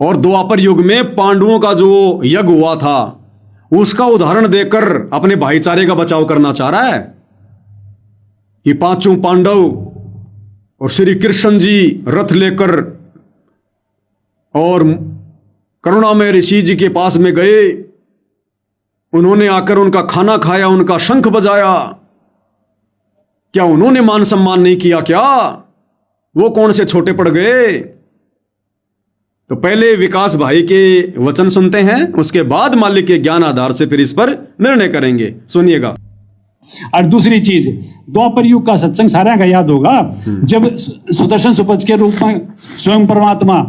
और द्वापर युग में पांडवों का जो यज्ञ हुआ था उसका उदाहरण देकर अपने भाईचारे का बचाव करना चाह रहा है कि पांचों पांडव और श्री कृष्ण जी रथ लेकर और करुणामय ऋषि जी के पास में गए। उन्होंने आकर उनका खाना खाया, उनका शंख बजाया। क्या उन्होंने मान सम्मान नहीं किया? क्या वो कौन से छोटे पड़ गए? तो पहले विकास भाई के वचन सुनते हैं, उसके बाद मालिक के ज्ञान आधार से फिर इस पर निर्णय करेंगे। सुनिएगा। और दूसरी चीज, द्वापर युग का सत्संग सारा का याद होगा, जब सुदर्शन सुपच के रूप में स्वयं परमात्मा,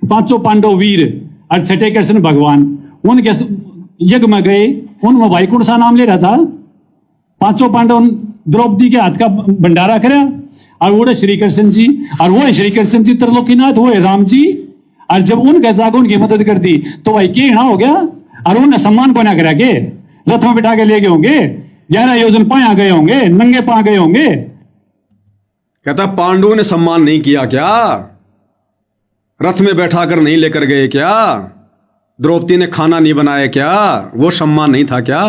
पांचों पांडव वीर और छठे कृष्ण भगवान उनके यज्ञ में गए। उनमें भाई कौन सा नाम ले रहा था? पांचों पांडव द्रौपदी के हाथ का भंडारा करा, और वो श्री कृष्ण जी, और वो श्री कृष्ण जी त्रिलोकीनाथ, वो है राम जी। और जब उनके जागो उनकी मदद कर दी तो भाई के हो गया। और उन्हें सम्मान को ना करा के रथ में बिठा के ले गए होंगे, 11 योजन पाया गए होंगे, नंगे पा गए होंगे। कहता पांडवों ने सम्मान नहीं किया क्या? रथ में बैठाकर नहीं लेकर गए क्या? द्रौपदी ने खाना नहीं बनाया क्या? वो सम्मान नहीं था क्या?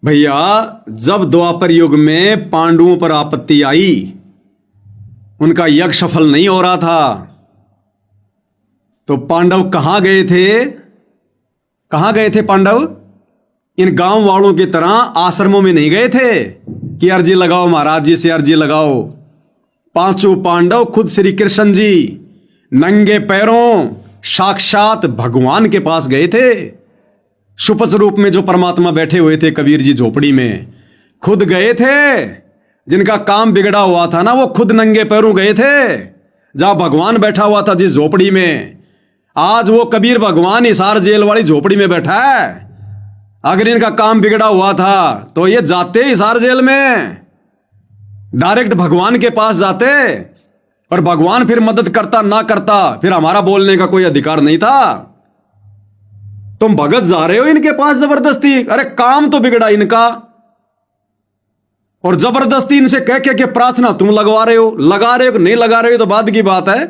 भैया, जब द्वापर युग में पांडवों पर आपत्ति आई, उनका यज्ञ सफल नहीं हो रहा था, तो पांडव कहां गए थे? कहां गए थे पांडव? इन गांव वालों की तरह आश्रमों में नहीं गए थे कि अर्जी लगाओ महाराज जी से, अर्जी लगाओ। पांचों पांडव खुद श्री कृष्ण जी नंगे पैरों साक्षात भगवान के पास गए थे। सुपच रूप में जो परमात्मा बैठे हुए थे कबीर जी झोपड़ी में, खुद गए थे। जिनका काम बिगड़ा हुआ था ना, वो खुद नंगे पैरों गए थे। जहां भगवान बैठा हुआ था जिस झोपड़ी में, आज वो कबीर भगवान हिसार जेल वाली झोपड़ी में बैठा है। अगर इनका काम बिगड़ा हुआ था तो ये जाते हिसार जेल में, डायरेक्ट भगवान के पास जाते। पर भगवान फिर मदद करता ना करता, फिर हमारा बोलने का कोई अधिकार नहीं था। तुम भगत जा रहे हो इनके पास जबरदस्ती। अरे काम तो बिगड़ा इनका, और जबरदस्ती इनसे कह के प्रार्थना तुम लगवा रहे हो। लगा रहे हो कि नहीं लगा रहे हो तो बाद की बात है।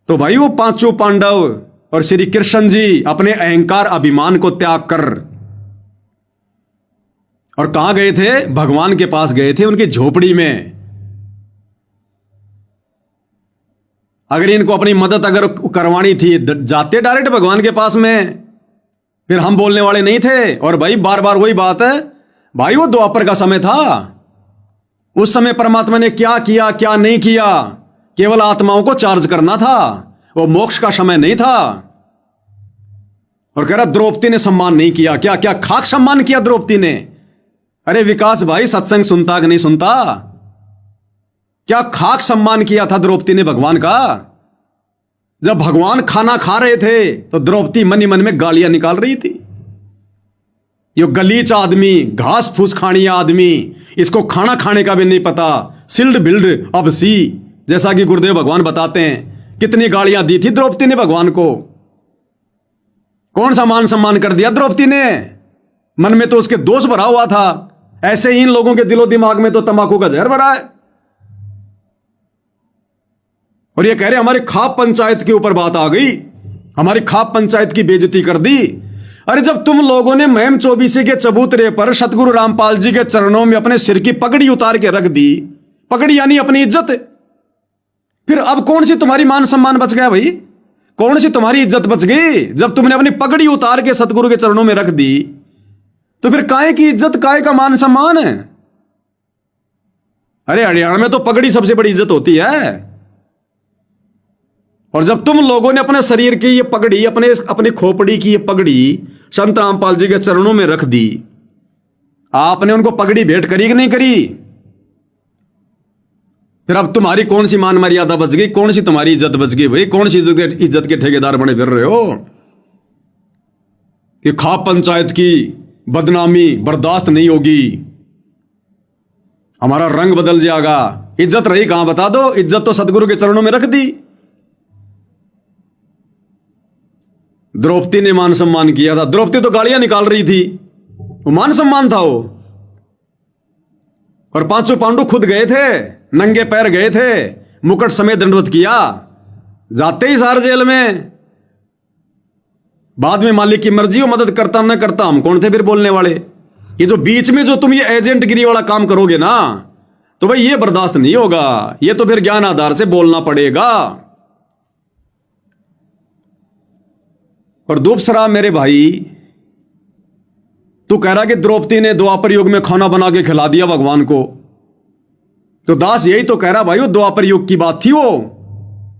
तो भाई वो पांचों पांडव और श्री कृष्ण जी अपने अहंकार अभिमान को त्याग कर और कहां गए थे? भगवान के पास गए थे, उनकी झोपड़ी में। अगर इनको अपनी मदद अगर करवानी थी, जाते डायरेक्ट भगवान के पास में, फिर हम बोलने वाले नहीं थे। और भाई बार बार वही बात है भाई, वो द्वापर का समय था। उस समय परमात्मा ने क्या किया क्या नहीं किया, केवल आत्माओं को चार्ज करना था, वो मोक्ष का समय नहीं था। और कह रहा द्रौपदी ने सम्मान नहीं किया। क्या क्या खाक सम्मान किया द्रौपदी ने? अरे विकास भाई, सत्संग सुनता कि नहीं सुनता? क्या खाक सम्मान किया था द्रौपदी ने भगवान का? जब भगवान खाना खा रहे थे तो द्रौपदी मन ही मन में गालियां निकाल रही थी। यो गलीच आदमी, घास फूस खानी आदमी, इसको खाना खाने का भी नहीं पता, सिल्ड बिल्ड अब सी, जैसा कि गुरुदेव भगवान बताते हैं। कितनी गालियां दी थी द्रौपदी ने भगवान को। कौन सा मान सम्मान कर दिया द्रौपदी ने? मन में तो उसके दोष भरा हुआ था। ऐसे ही इन लोगों के दिलो दिमाग में तो तंबाकू का जहर भरा है। और ये कह रहे हमारी खाप पंचायत के ऊपर बात आ गई, हमारी खाप पंचायत की बेइज्जती कर दी। अरे जब तुम लोगों ने महम चौबीसी के चबूतरे पर सतगुरु रामपाल जी के चरणों में अपने सिर की पगड़ी उतार के रख दी, पगड़ी यानी अपनी इज्जत, फिर अब कौन सी तुम्हारी मान सम्मान बच गया भाई? कौन सी तुम्हारी इज्जत बच गई? जब तुमने अपनी पगड़ी उतार के सतगुरु के चरणों में रख दी तो फिर काहे की इज्जत, काहे का मान सम्मान है? अरे हरियाणा में तो पगड़ी सबसे बड़ी इज्जत होती है। और जब तुम लोगों ने अपने शरीर की ये पगड़ी, अपने खोपड़ी की ये पगड़ी संत रामपाल जी के चरणों में रख दी, आपने उनको पगड़ी भेंट करी कि नहीं करी? फिर अब तुम्हारी कौन सी मान मर्यादा बच गई? कौन सी तुम्हारी इज्जत बच गई भाई? कौन सी इज्जत के ठेकेदार बने फिर रहे हो? कि खाप पंचायत की बदनामी बर्दाश्त नहीं होगी, हमारा रंग बदल जाएगा। इज्जत रही कहां बता दो? इज्जत तो सतगुरु के चरणों में रख दी। द्रौपदी ने मान सम्मान किया था। द्रौपदी तो गालियां निकाल रही थी, वो मान सम्मान था वो। और पांचों पांडु खुद गए थे, नंगे पैर गए थे, मुकुट समेत दंडवत किया, जाते ही सार जेल में। बाद में मालिक की मर्जी हो, मदद करता न करता, हम कौन थे फिर बोलने वाले। ये जो बीच में जो तुम ये एजेंटगिरी वाला काम करोगे ना, तो भाई ये बर्दाश्त नहीं होगा। ये तो फिर ज्ञान आधार से बोलना पड़ेगा। और दूसरा मेरे भाई, तू कह रहा कि द्रौपदी ने द्वापर युग में खाना बना के खिला दिया भगवान को, तो दास यही तो कह रहा भाई, वो द्वापर युग की बात थी। वो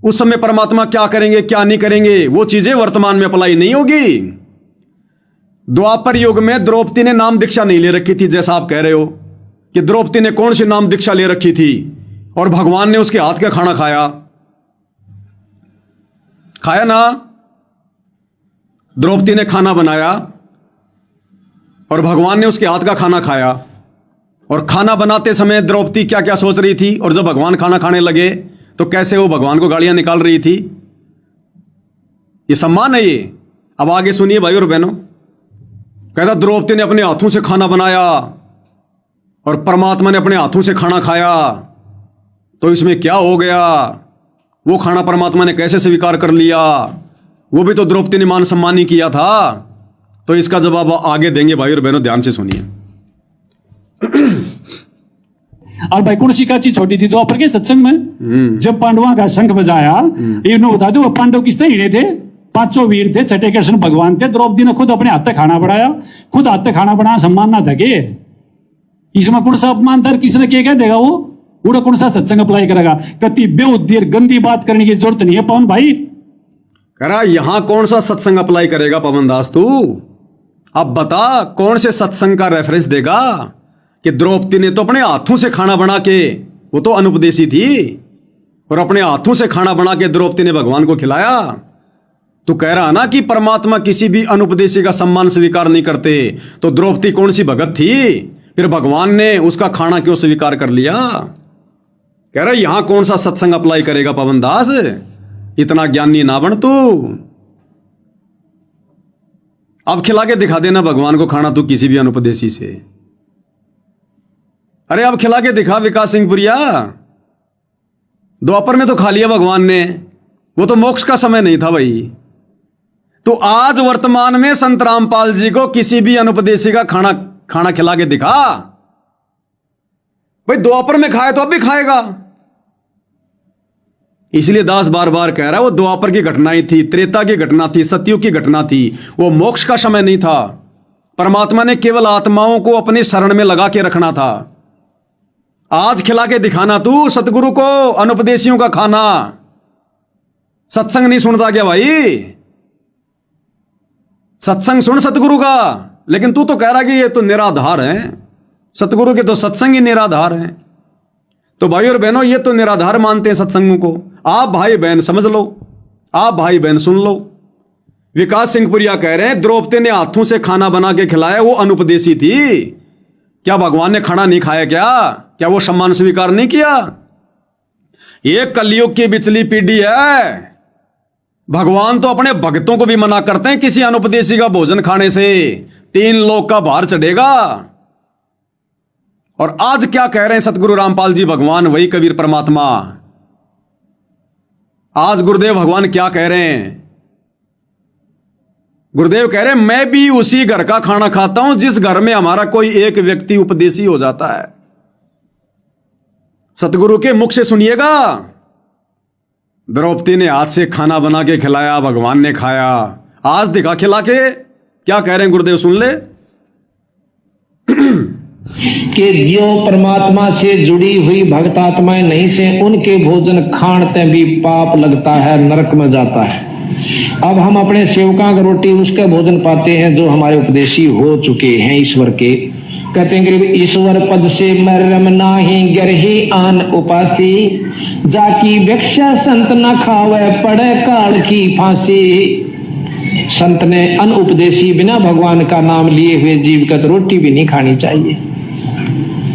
उस समय परमात्मा क्या करेंगे क्या नहीं करेंगे, वो चीजें वर्तमान में अप्लाई नहीं होगी। द्वापर युग में द्रौपदी ने नाम दीक्षा नहीं ले रखी थी, जैसा आप कह रहे हो कि द्रौपदी ने कौन सी नाम दीक्षा ले रखी थी, और भगवान ने उसके हाथ का खाना खाया, खाया ना। द्रौपदी ने खाना बनाया और भगवान ने उसके हाथ का खाना खाया। और खाना बनाते समय द्रौपदी क्या क्या सोच रही थी, और जब भगवान खाना खाने लगे तो कैसे वो भगवान को गालियां निकाल रही थी। ये सम्मान है ये। अब आगे सुनिए भाई और बहनों, कहता द्रौपदी ने अपने हाथों से खाना बनाया और परमात्मा ने अपने हाथों से खाना खाया, तो इसमें क्या हो गया? वो खाना परमात्मा ने कैसे स्वीकार कर लिया? वो भी तो द्रौपदी ने मान सम्मान ही किया था। तो इसका जवाब आगे देंगे भाई और बहनों, ध्यान से सुनिए। और भाई कौन सी का चीज छोटी थी द्वापर के सत्संग में, जब पांडवों का शंख बजाया, इन्होंने बता दो पांडव किस तरह हिड़े थे, पांचों वीर थे, छठे कृष्ण भगवान थे। द्रौपदी ने खुद अपने हाथ से खाना बनाया, खुद हाथ से खाना बनाया, सम्मान ना था के इसमें कौन सा अपमान था? किसने क्या कह देगा? वो कौन सा सत्संग अप्लाई करेगा? कति बेउद्देश्य गंदी बात करने की जरूरत नहीं है पवन भाई। करा यहां कौन सा सत्संग अप्लाई करेगा पवन दास तू? अब बता कौन से सत्संग का रेफरेंस देगा कि द्रौपदी ने तो अपने हाथों से खाना बना के, वो तो अनुपदेशी थी, और अपने हाथों से खाना बना के द्रौपदी ने भगवान को खिलाया। तू कह रहा ना कि परमात्मा किसी भी अनुपदेशी का सम्मान स्वीकार नहीं करते, तो द्रौपदी कौन सी भगत थी? फिर भगवान ने उसका खाना क्यों स्वीकार कर लिया? कह रहा यहां कौन सा सत्संग अप्लाई करेगा पवन दास? इतना ज्ञानी ना बन तू। अब खिला के दिखा देना भगवान को खाना तू किसी भी अनुपदेशी से। अरे अब खिला के दिखा विकास सिंह पुरिया। द्वापर में तो खा लिया भगवान ने, वो तो मोक्ष का समय नहीं था भाई। तो आज वर्तमान में संत रामपाल जी को किसी भी अनुपदेशी का खाना खिला के दिखा। भाई द्वापर में खाए तो अब भी खाएगा। इसलिए दास बार बार कह रहा है वो द्वापर की घटना ही थी, त्रेता की घटना थी, सतयुग की घटना थी, वो मोक्ष का समय नहीं था। परमात्मा ने केवल आत्माओं को अपनी शरण में लगा के रखना था। आज खिला के दिखाना तू सतगुरु को अनुपदेशियों का खाना। सत्संग नहीं सुनता क्या भाई? सत्संग सुन सतगुरु का। लेकिन तू तो कह रहा कि ये तो निराधार है, सतगुरु के तो सत्संग ही निराधार हैं। तो भाई और बहनों, ये तो निराधार मानते हैं सत्संगों को। आप भाई बहन समझ लो, आप भाई बहन सुन लो। विकास सिंह पुरिया कह रहे हैं द्रौपदी ने हाथों से खाना बना के खिलाया, वो अनुपदेशी थी। क्या भगवान ने खाना नहीं खाया? क्या वो सम्मान स्वीकार नहीं किया? ये कलयुग की बिचली पीढ़ी है। भगवान तो अपने भक्तों को भी मना करते हैं किसी अनुपदेशी का भोजन खाने से 3 लोक का भार चढ़ेगा। और आज क्या कह रहे हैं सतगुरु रामपाल जी भगवान, वही कबीर परमात्मा। आज गुरुदेव भगवान क्या कह रहे हैं? गुरुदेव कह रहे हैं मैं भी उसी घर का खाना खाता हूं जिस घर में हमारा कोई एक व्यक्ति उपदेशी हो जाता है। सतगुरु के मुख से सुनिएगा। द्रौपदी ने हाथ से खाना बना के खिलाया, भगवान ने खाया। आज दिखा खिला के क्या कह रहे हैं गुरुदेव, सुन ले। कि जो परमात्मा से जुड़ी हुई भक्त आत्माएं नहीं से उनके भोजन खानते भी पाप लगता है, नरक में जाता है। अब हम अपने सेवकां की रोटी उसका भोजन पाते हैं जो हमारे उपदेशी हो चुके हैं ईश्वर के। कहते हैं कि ईश्वर पद से मरम नाही गरही आन उपासी, जाकी भिक्षा संत न खावे पड़े काल की फांसी। संत ने अनुपदेशी बिना भगवान का नाम लिए हुए जीव का तो रोटी भी नहीं खानी चाहिए,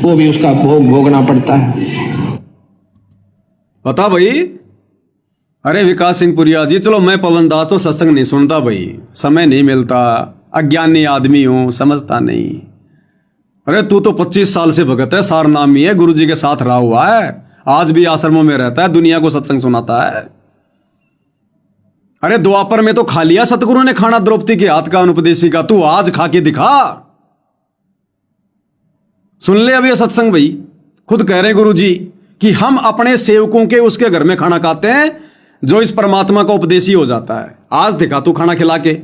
वो भी उसका भोग भोगना पड़ता है। पता भाई? अरे विकास सिंह पुरिया जी, चलो मैं पवन दास तो सत्संग नहीं सुनता भाई, समय नहीं मिलता, अज्ञानी आदमी हूं, समझता नहीं। अरे तू तो 25 साल से भगत है, सार नामी है, गुरु जी के साथ रहा हुआ है। आज भी आश्रमों में रहता है, दुनिया को सत्संग सुनाता है। अरे द्वापर में तो खा लिया सतगुरु ने खाना द्रौपदी के हाथ का, अनुपदेशी का। तू आज खा के दिखा। सुन ले अब ये सत्संग भाई, खुद कह रहे गुरु जी कि हम अपने सेवकों के उसके घर में खाना खाते हैं जो इस परमात्मा का उपदेशी हो जाता है। आज दिखा तू खाना खिला के।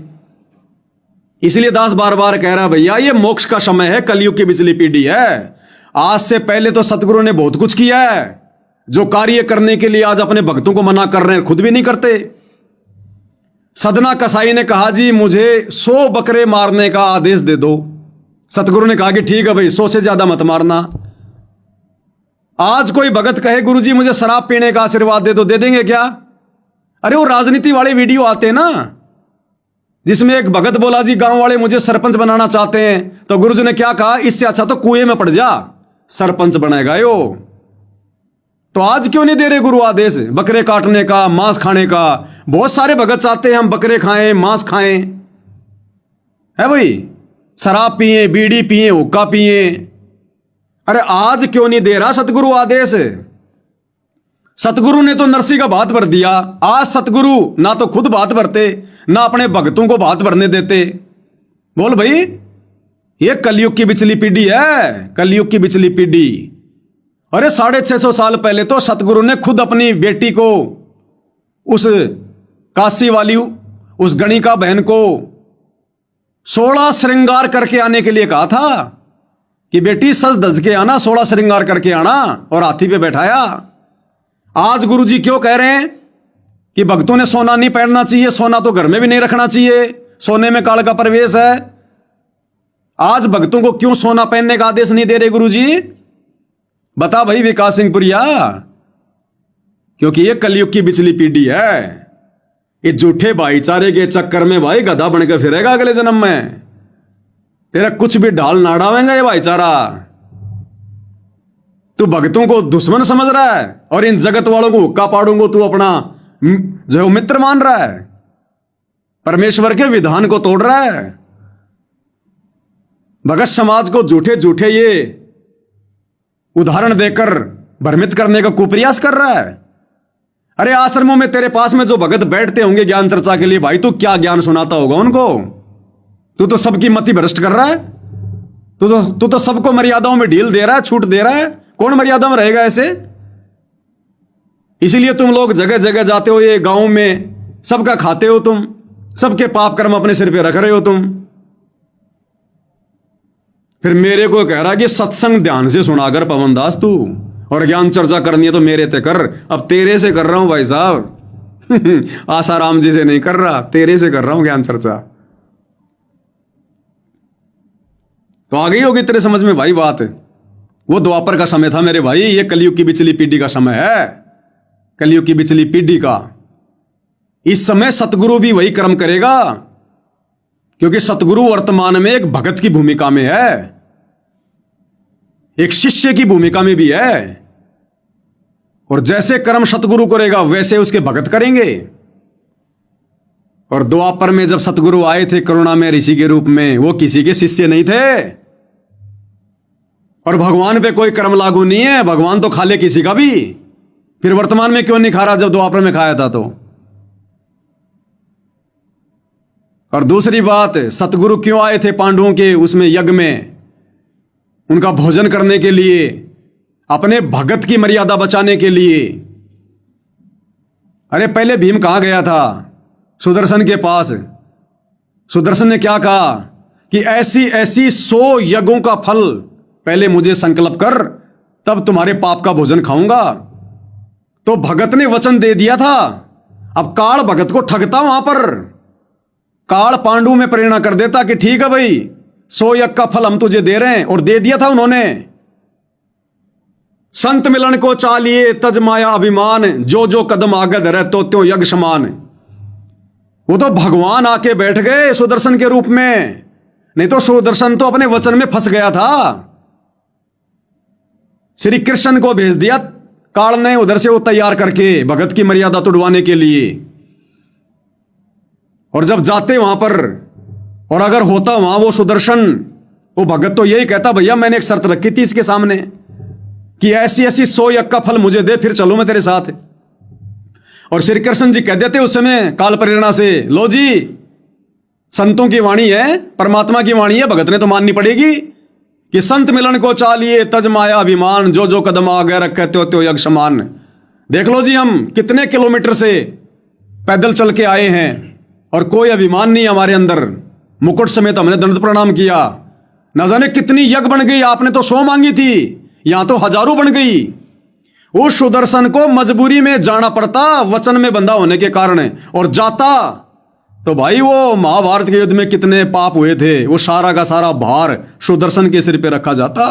इसलिए दास बार बार कह रहा भैया ये मोक्ष का समय है, कलयुग की बिजली पीढ़ी है। आज से पहले तो सतगुरु ने बहुत कुछ किया है, जो कार्य करने के लिए आज अपने भक्तों को मना कर रहे हैं, खुद भी नहीं करते। सदना कसाई ने कहा जी मुझे 100 बकरे मारने का आदेश दे दो। सतगुरु ने कहा कि ठीक है भाई, 100 से ज्यादा मत मारना। आज कोई भगत कहे गुरु जी मुझे शराब पीने का आशीर्वाद दे दो, दे देंगे क्या? अरे वो राजनीति वाले वीडियो आते हैं ना, जिसमें एक भगत बोला जी गांव वाले मुझे सरपंच बनाना चाहते हैं, तो गुरुजी ने क्या कहा, इससे अच्छा तो कुएं में पड़ जा, सरपंच बनेगा यो। तो आज क्यों नहीं दे रहे गुरु आदेश बकरे काटने का, मांस खाने का? बहुत सारे भगत चाहते हैं हम बकरे खाएं, मांस खाएं, है भाई, शराब पिए, बीड़ी पिए, हुक्का पिए। अरे आज क्यों नहीं दे रहा सतगुरु आदेश? सतगुरु ने तो नरसी का भात भर दिया। आज सतगुरु ना तो खुद भात भरते, ना अपने भक्तों को भात भरने देते। बोल भाई, ये कलयुग की बिचली पीढ़ी है, कलयुग की बिचली पीढ़ी। अरे 650 साल पहले तो सतगुरु ने खुद अपनी बेटी को, उस काशी वाली उस गणिका बहन को 16 श्रृंगार करके आने के लिए कहा था कि बेटी सज धज के आना, 16 श्रृंगार करके आना, और हाथी पे बैठाया। आज गुरुजी क्यों कह रहे हैं कि भक्तों ने सोना नहीं पहनना चाहिए, सोना तो घर में भी नहीं रखना चाहिए, सोने में काल का प्रवेश है। आज भक्तों को क्यों सोना पहनने का आदेश नहीं दे रहे गुरुजी? बता भाई विकास सिंह पुरिया। क्योंकि ये कलयुग की बिचली पीढ़ी है। ये झूठे भाईचारे के चक्कर में भाई गधा बनकर फिरेगा अगले जन्म में। तेरा कुछ भी ढाल ना डालेंगे ये भाईचारा। तू भक्तों को दुश्मन समझ रहा है और इन जगत वालों को हुक्का पाड़ूंगा तू अपना जो मित्र मान रहा है। परमेश्वर के विधान को तोड़ रहा है। भगत समाज को झूठे झूठे ये उदाहरण देकर भ्रमित करने का कुप्रयास कर रहा है। अरे आश्रमों में तेरे पास में जो भगत बैठते होंगे ज्ञान चर्चा के लिए, भाई तू क्या ज्ञान सुनाता होगा उनको? तू तो सबकी मति भ्रष्ट कर रहा है। तू तो सबको मर्यादाओं में ढील दे रहा है, छूट दे रहा है। कौन मर्यादा में रहेगा ऐसे? इसीलिए तुम लोग जगह जगह जाते हो, ये गांव में सबका खाते हो तुम, सबके पाप कर्म अपने सिर पे रख रहे हो तुम। फिर मेरे को कह रहा कि सत्संग ध्यान से सुनाकर पवन दास तू, और ज्ञान चर्चा करनी है तो मेरे ते कर। अब तेरे से कर रहा हूं भाई साहब। आसाराम जी से नहीं कर रहा, तेरे से कर रहा हूं ज्ञान चर्चा। तो आ गई होगी तेरे समझ में भाई बात। वो द्वापर का समय था मेरे भाई, ये कलयुग की बिचली पीढ़ी का समय है, कलयुग की बिचली पीढ़ी का। इस समय सतगुरु भी वही कर्म करेगा, क्योंकि सतगुरु वर्तमान में एक भगत की भूमिका में है, एक शिष्य की भूमिका में भी है। और जैसे कर्म सतगुरु करेगा वैसे उसके भगत करेंगे। और द्वापर में जब सतगुरु आए थे करुणा में ऋषि के रूप में, वो किसी के शिष्य नहीं थे। और भगवान पे कोई कर्म लागू नहीं है, भगवान तो खा ले किसी का भी। फिर वर्तमान में क्यों नहीं खा रहा जब द्वापर में खाया था तो? और दूसरी बात, सतगुरु क्यों आए थे पांडवों के उसमें यज्ञ में? उनका भोजन करने के लिए, अपने भगत की मर्यादा बचाने के लिए। अरे पहले भीम कहां गया था? सुदर्शन के पास। सुदर्शन ने क्या कहा कि ऐसी ऐसी 100 यज्ञों का फल पहले मुझे संकल्प कर, तब तुम्हारे पाप का भोजन खाऊंगा। तो भगत ने वचन दे दिया था। अब काल भगत को ठगता वहां पर, काल पांडु में प्रेरणा कर देता कि ठीक है भाई 100 यज्ञ का फल हम तुझे दे रहे हैं, और दे दिया था उन्होंने। संत मिलन को चालिए तज माया अभिमान, जो जो कदम आगे धरे तो त्यों यज्ञ समान। वो तो भगवान आके बैठ गए सुदर्शन के रूप में, नहीं तो सुदर्शन तो अपने वचन में फंस गया था। श्री कृष्ण को भेज दिया काल ने उधर से वो तैयार करके भगत की मर्यादा तोड़वाने के लिए। और जब जाते वहां पर, और अगर होता वहां वो सुदर्शन, वो भगत तो यही कहता भैया मैंने एक शर्त रखी थी इसके सामने कि ऐसी ऐसी 100 यज्ञ का फल मुझे दे, फिर चलूं मैं तेरे साथ। और श्री कृष्ण जी कह देते उस समय काल प्रेरणा से, लो जी संतों की वाणी है, परमात्मा की वाणी है, भगत ने तो माननी पड़ेगी कि संत मिलन को चालिए तज माया अभिमान, जो जो कदम आगे रखे त्यो त्यो यज्ञ समान। देख लो जी हम कितने किलोमीटर से पैदल चल के आए हैं और कोई अभिमान नहीं हमारे अंदर। मुकुट समेत हमने दंड प्रणाम किया। न जाने कितनी यज्ञ बन गई, आपने तो 100 मांगी थी, यहां तो हजारों बन गई। उस सुदर्शन को मजबूरी में जाना पड़ता वचन में बंधा होने के कारण, और जाता तो भाई वो महाभारत के युद्ध में कितने पाप हुए थे, वो सारा का सारा भार सुदर्शन के सिर पे रखा जाता।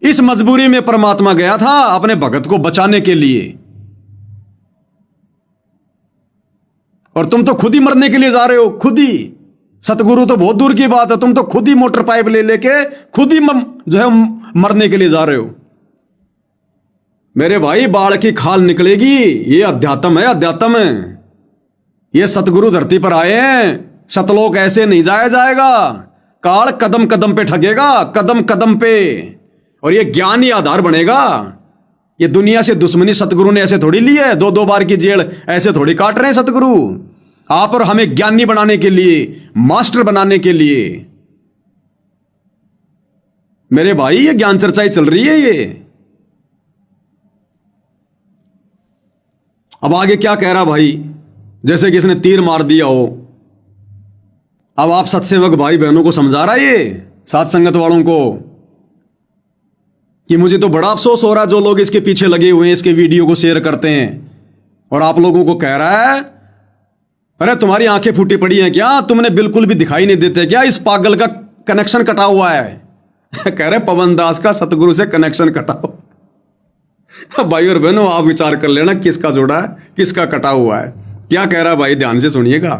इस मजबूरी में परमात्मा गया था अपने भगत को बचाने के लिए। और तुम तो खुद ही मरने के लिए जा रहे हो, खुद ही। सतगुरु तो बहुत दूर की बात है, तुम तो खुद ही मोटर पाइप ले लेके खुद ही जो है मरने के लिए जा रहे हो। मेरे भाई बाढ़ की खाल निकलेगी, ये अध्यात्म है, अध्यात्म है। ये सतगुरु धरती पर आए हैं, सतलोक ऐसे नहीं जाया जाएगा। काल कदम कदम पे ठगेगा, कदम कदम पे। और ये ज्ञान ही आधार बनेगा। ये दुनिया से दुश्मनी सतगुरु ने ऐसे थोड़ी ली है, 2-2 बार की जेल ऐसे थोड़ी काट रहे हैं सतगुरु। आप और हमें ज्ञानी बनाने के लिए, मास्टर बनाने के लिए। मेरे भाई ये ज्ञान चर्चा ही चल रही है ये। अब आगे क्या कह रहा भाई, जैसे किसने तीर मार दिया हो। अब आप सत्सेवक भाई बहनों को समझा रहा है ये, साथ संगत वालों को, कि मुझे तो बड़ा अफसोस हो रहा है जो लोग इसके पीछे लगे हुए हैं, इसके वीडियो को शेयर करते हैं, और आप लोगों को कह रहा है अरे तुम्हारी आंखें फूटी पड़ी हैं क्या, तुमने बिल्कुल भी दिखाई नहीं देते क्या, इस पागल का कनेक्शन कटा हुआ है। कह रहे पवन दास का सतगुरु से कनेक्शन कटा हुआ। भाई और बहनों आप विचार कर लेना किसका जोड़ा है, किसका कटा हुआ है। क्या कह रहा है भाई, ध्यान से सुनिएगा।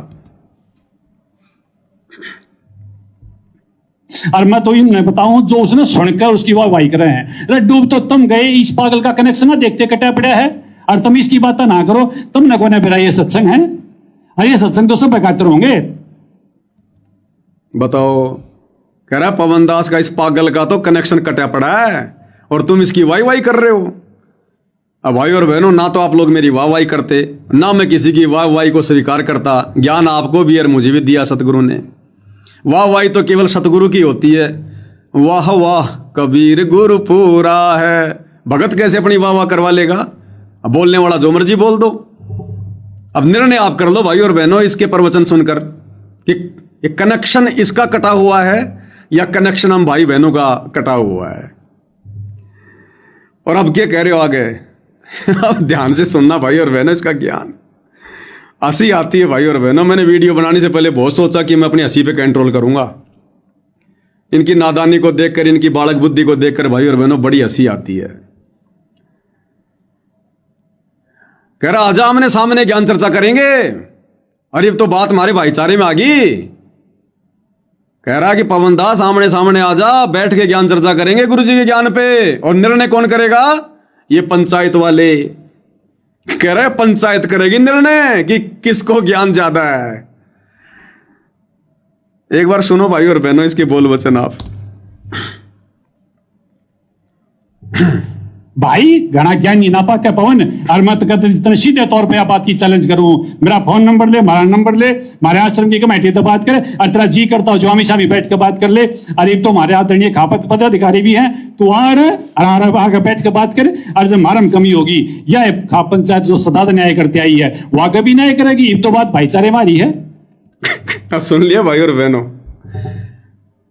और मैं तो ये बताऊं, जो उसने सुनकर उसकी वाहवाही कर रहे हैं, अरे डूब तो तुम गए, इस पागल का कनेक्शन ना देखते कटा पड़ा है, और तुम इसकी बात ना करो, तुमने कोने फिर ये सत्संग है, अरे ये सत्संग तो सब बेकार होंगे। बताओ, कह रहा पवन दास का इस पागल का तो कनेक्शन कटा पड़ा है, और तुम इसकी वाई वाई कर रहे हो। अब भाई और बहनों, ना तो आप लोग मेरी वाह वाई करते, ना मैं किसी की वाह वाई को स्वीकार करता। ज्ञान आपको भी और मुझे भी दिया सतगुरु ने। वाह वाई तो केवल सतगुरु की होती है। वाह वाह कबीर गुरु पूरा है। भगत कैसे अपनी वाह वाह करवा लेगा। अब बोलने वाला जो मर्जी बोल दो। अब निर्णय आप कर लो भाई और बहनों, इसके प्रवचन सुनकर कि कनेक्शन इसका कटा हुआ है या कनेक्शन हम भाई बहनों का कटा हुआ है। और अब क्या कह रहे हो आगे। अब ध्यान से सुनना भाई और बहनों, इसका ज्ञान हंसी आती है भाई और बहनों। मैंने वीडियो बनाने से पहले बहुत सोचा कि मैं अपनी हंसी पे कंट्रोल करूंगा। इनकी नादानी को देखकर, इनकी बालक बुद्धि को देखकर भाई और बहनों बड़ी हंसी आती है। कह रहा आजा आमने सामने ज्ञान चर्चा करेंगे। अरे अब तो बात हमारे भाईचारे में आ गई। कह रहा कि पवन दास आमने सामने आजा, बैठ के ज्ञान चर्चा करेंगे गुरु जी के ज्ञान पे। और निर्णय कौन करेगा, ये पंचायत वाले। कह रहे पंचायत करेगी निर्णय कि किसको ज्ञान ज्यादा है। एक बार सुनो भाई और बहनों इसके बोल वचन आप। भाई घना ज्ञान नहीं ना पाके पवन, और मैं तो सीधे तौर पे आप बात की चैलेंज करूं। मेरा फोन नंबर ले, हमारा नंबर ले, हमारे आश्रम की कमेटी तो बात करे, और तेरा जी करता हो जो हमेशा भी बैठ के बात कर ले। और एक तो हमारे आदरणीय खापत पदाधिकारी भी हैं, तो आगे बैठ के बात करे। और जब हमारा में कमी होगी, या खाप पंचायत जो सदा न्याय करते आई है वो आगे भी न्याय करेगी। तो बात भाईचारे वाली है। सुन लिया भाई और बहनों,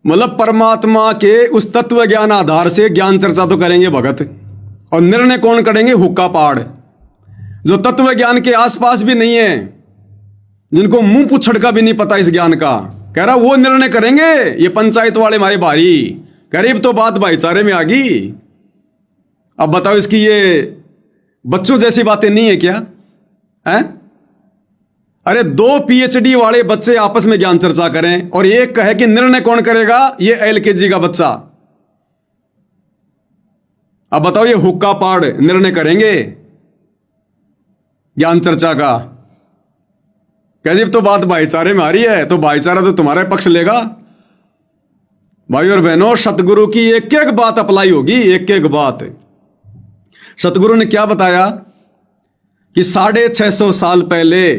मतलब परमात्मा के उस तत्व ज्ञान आधार से ज्ञान चर्चा तो करेंगे भगत, और निर्णय कौन करेंगे, हुक्का पाड़। जो तत्व ज्ञान के आसपास भी नहीं है, जिनको मुंह पुछड़ का भी नहीं पता इस ज्ञान का, कह रहा वो निर्णय करेंगे। ये पंचायत वाले हमारे भाई, करीब तो बात भाईचारे में आ गई। अब बताओ, इसकी ये बच्चों जैसी बातें नहीं है क्या है? अरे 2 PhD वाले बच्चे आपस में ज्ञान चर्चा करें, और एक कहे कि निर्णय कौन करेगा, ये LKG का बच्चा। अब बताओ, ये हुक्का पाड़ निर्णय करेंगे ज्ञान चर्चा का। कह तो बात भाईचारे में आ रही है, तो भाईचारा तो तुम्हारा पक्ष लेगा। भाई और बहनों, सतगुरु की एक एक बात अप्लाई होगी, एक एक बात। सतगुरु ने क्या बताया कि 650 साल पहले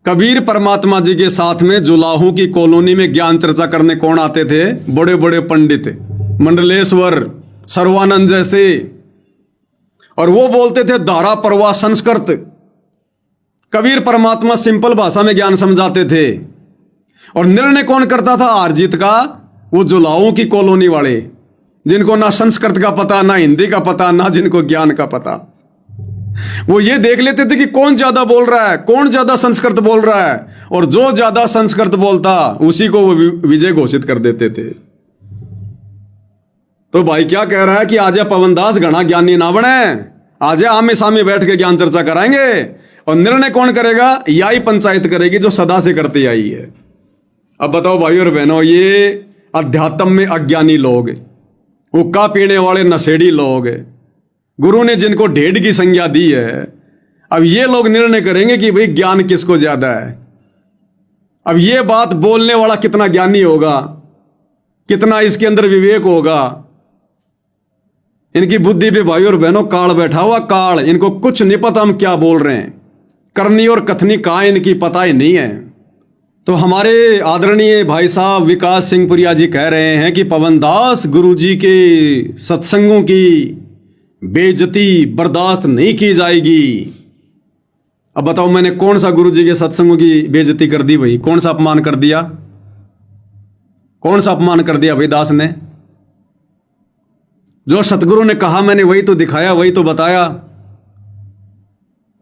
कबीर परमात्मा जी के साथ में जुलाहों की कॉलोनी में ज्ञान चर्चा करने कौन आते थे? बड़े बड़े पंडित, मंडलेश्वर, सर्वानंद जैसे। और वो बोलते थे धारा प्रवाह संस्कृत। कबीर परमात्मा सिंपल भाषा में ज्ञान समझाते थे। और निर्णय कौन करता था हार जीत का? वो जुलाहों की कॉलोनी वाले, जिनको ना संस्कृत का पता, ना हिंदी का पता, ना जिनको ज्ञान का पता। वो ये देख लेते थे कि कौन ज्यादा बोल रहा है, कौन ज्यादा संस्कृत बोल रहा है, और जो ज्यादा संस्कृत बोलता उसी को वो विजय घोषित कर देते थे। तो भाई क्या कह रहा है कि आजा पवनदास घना ज्ञानी ना बने, आजा आमे सामने बैठ के ज्ञान चर्चा कराएंगे। और निर्णय कौन करेगा? यही पंचायत करेगी जो सदा से करती आई है। अब बताओ भाई और बहनों, ये अध्यात्म में अज्ञानी लोग, हुक्का पीने वाले नशेड़ी लोग, गुरु ने जिनको ढेढ़ की संज्ञा दी है, अब ये लोग निर्णय करेंगे कि भाई ज्ञान किसको ज्यादा है। अब ये बात बोलने वाला कितना ज्ञानी होगा, कितना इसके अंदर विवेक होगा। इनकी बुद्धि पे भाई और बहनों काल बैठा हुआ, काल। इनको कुछ नहीं पता हम क्या बोल रहे हैं, करनी और कथनी कहां इनकी पता ही नहीं है। तो हमारे आदरणीय भाई साहब विकास सिंह पुरिया जी कह रहे हैं कि पवनदास, गुरुजी के सत्संगों की बेइज्जती बर्दाश्त नहीं की जाएगी। अब बताओ, मैंने कौन सा गुरुजी के सत्संगों की बेइज्जती कर दी भाई? कौन सा अपमान कर दिया? कौन सा अपमान कर दिया भाई दास ने? जो सतगुरु ने कहा मैंने वही तो दिखाया, वही तो बताया।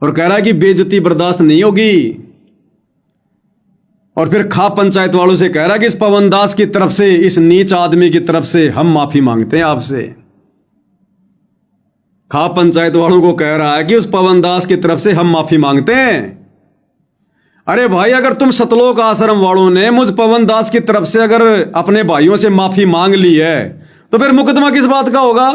और कह रहा है कि बेइज्जती बर्दाश्त नहीं होगी। और फिर खा पंचायत वालों से कह रहा है कि इस पवनदास की तरफ से, इस नीच आदमी की तरफ से हम माफी मांगते हैं आपसे। खा पंचायत वालों को कह रहा है कि उस पवनदास की तरफ से हम माफी मांगते हैं। अरे भाई, अगर तुम सतलोक आश्रम वालों ने मुझ पवनदास की तरफ से अगर अपने भाइयों से माफी मांग ली है, तो फिर मुकदमा किस बात का होगा?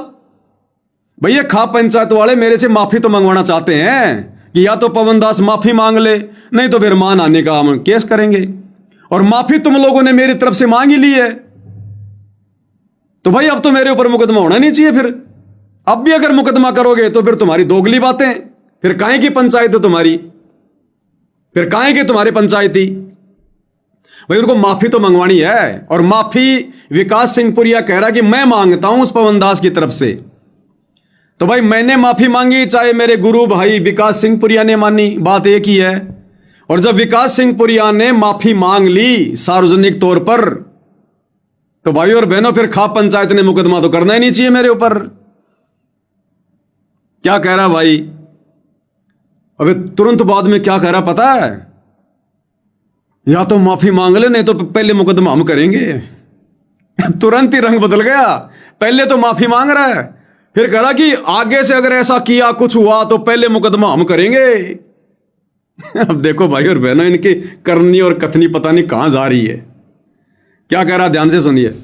भैया, खा पंचायत वाले मेरे से माफी तो मंगवाना चाहते हैं कि या तो पवनदास माफी मांग ले, नहीं तो फिर मान आने का हम केस करेंगे। और माफी तुम लोगों ने मेरी तरफ से मांग ही ली है, तो भाई अब तो मेरे ऊपर मुकदमा होना नहीं चाहिए। फिर अब भी अगर मुकदमा करोगे तो फिर तुम्हारी दोगली बातें, फिर काहे की पंचायत है तुम्हारी, फिर काहे के तुम्हारे पंचायती? भाई उनको माफी तो मंगवानी है। और माफी विकास सिंह पुरिया कह रहा है कि मैं मांगता हूं उस पवनदास की तरफ से। तो भाई मैंने माफी मांगी, चाहे मेरे गुरु भाई विकास सिंह पुरिया ने मानी, बात एक ही है। और जब विकास सिंह पुरिया ने माफी मांग ली सार्वजनिक तौर पर, तो भाई और बहनों फिर खा पंचायत ने मुकदमा तो करना ही नहीं चाहिए मेरे ऊपर। क्या कह रहा भाई? अबे तुरंत बाद में क्या कह रहा पता है? या तो माफी मांग ले, नहीं तो पहले मुकदमा हम करेंगे। तुरंत ही रंग बदल गया। पहले तो माफी मांग रहा है, फिर कह रहा कि आगे से अगर ऐसा किया, कुछ हुआ, तो पहले मुकदमा हम करेंगे। अब देखो भाई और बहनों, इनकी करनी और कथनी पता नहीं कहां जा रही है। क्या कह रहा, ध्यान से सुनिए।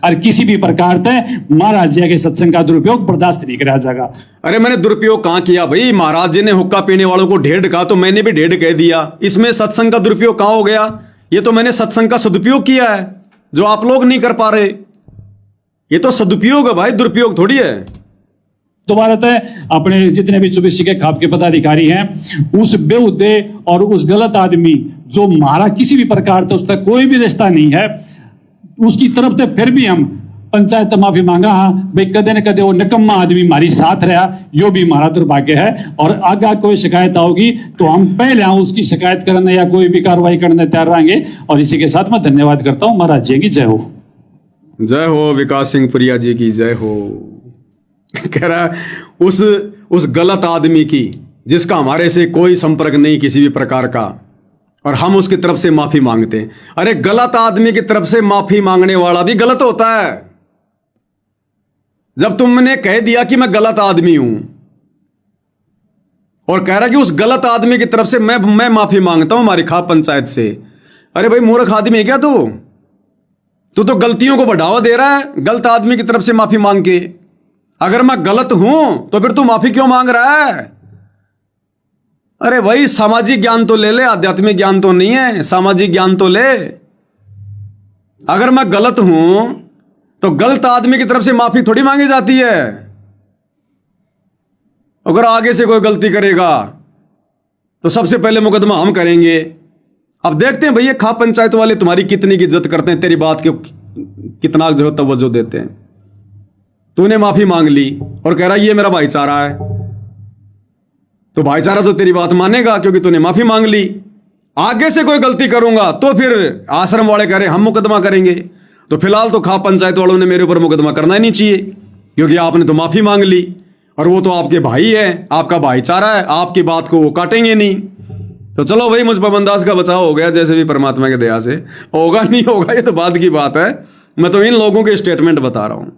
और किसी भी प्रकार से महाराज जी के सत्संग का दुरुपयोग बर्दाश्त नहीं करा जाएगा। अरे मैंने दुरुपयोग कहां किया भाई? महाराज जी ने हुक्का पीने वालों को ढेढ़ कहा, तो मैंने भी ढेढ़ कह दिया। इसमें सत्संग का दुरुपयोग कहां हो गया? ये तो मैंने सत्संग का सदुपयोग किया है, जो आप लोग नहीं कर पा रहे। ये तो सदुपयोग है भाई, दुरुपयोग थोड़ी है। दोबारा तो अपने जितने भी 24 के खाप के पदाधिकारी हैं, उस बेहुदे और उस गलत आदमी जो मारा, किसी भी प्रकार से उसका कोई भी रिश्ता नहीं है, उसकी तरफ से फिर भी हम पंचायत माफी मांगा। हाँ भाई, कदे न कदे वो निकम्मा आदमी हमारी साथ रहा, यो भी हमारा दुर्भाग्य है। और आगे कोई शिकायत आओगी तो हम पहले उसकी शिकायत करने या कोई भी कार्रवाई करने तैयार रहेंगे। और इसी के साथ मैं धन्यवाद करता हूं। महाराज जी की जय हो। जय हो विकास सिंह पुरिया जी की जय हो। कह रहा है उस गलत आदमी की, जिसका हमारे से कोई संपर्क नहीं किसी भी प्रकार का, और हम उसकी तरफ से माफी मांगते हैं। अरे गलत आदमी की तरफ से माफी मांगने वाला भी गलत होता है। जब तुमने कह दिया कि मैं गलत आदमी हूं, और कह रहा कि उस गलत आदमी की तरफ से मैं माफी मांगता हूं हमारी खाप पंचायत से। अरे भाई मूर्ख आदमी है क्या तू तो गलतियों को बढ़ावा दे रहा है गलत आदमी की तरफ से माफी मांग के। अगर मैं गलत हूं तो फिर तू माफी क्यों मांग रहा है? अरे भाई सामाजिक ज्ञान तो ले, आध्यात्मिक ज्ञान तो नहीं है, सामाजिक ज्ञान तो ले। अगर मैं गलत हूं तो गलत आदमी की तरफ से माफी थोड़ी मांगी जाती है। अगर आगे से कोई गलती करेगा तो सबसे पहले मुकदमा हम करेंगे। अब देखते हैं भैया खाप पंचायत वाले तुम्हारी कितनी की इज्जत करते हैं, तेरी बात के कितना जो तवज्जो देते हैं। तूने माफी मांग ली और कह रहा ये मेरा भाईचारा है, तो भाईचारा तो तेरी बात मानेगा क्योंकि तूने माफी मांग ली। आगे से कोई गलती करूंगा तो फिर आश्रम वाले कह रहे हम मुकदमा करेंगे। तो फिलहाल तो खाप पंचायत वालों ने मेरे ऊपर मुकदमा करना ही नहीं चाहिए, क्योंकि आपने तो माफी मांग ली और वो तो आपके भाई है, आपका भाईचारा है, आपकी बात को वो काटेंगे नहीं। तो चलो भाई, मुझ पवन दास का बचाव हो गया जैसे भी परमात्मा की दया से। होगा नहीं होगा ये तो बाद की बात है, मैं तो इन लोगों के स्टेटमेंट बता रहा हूं।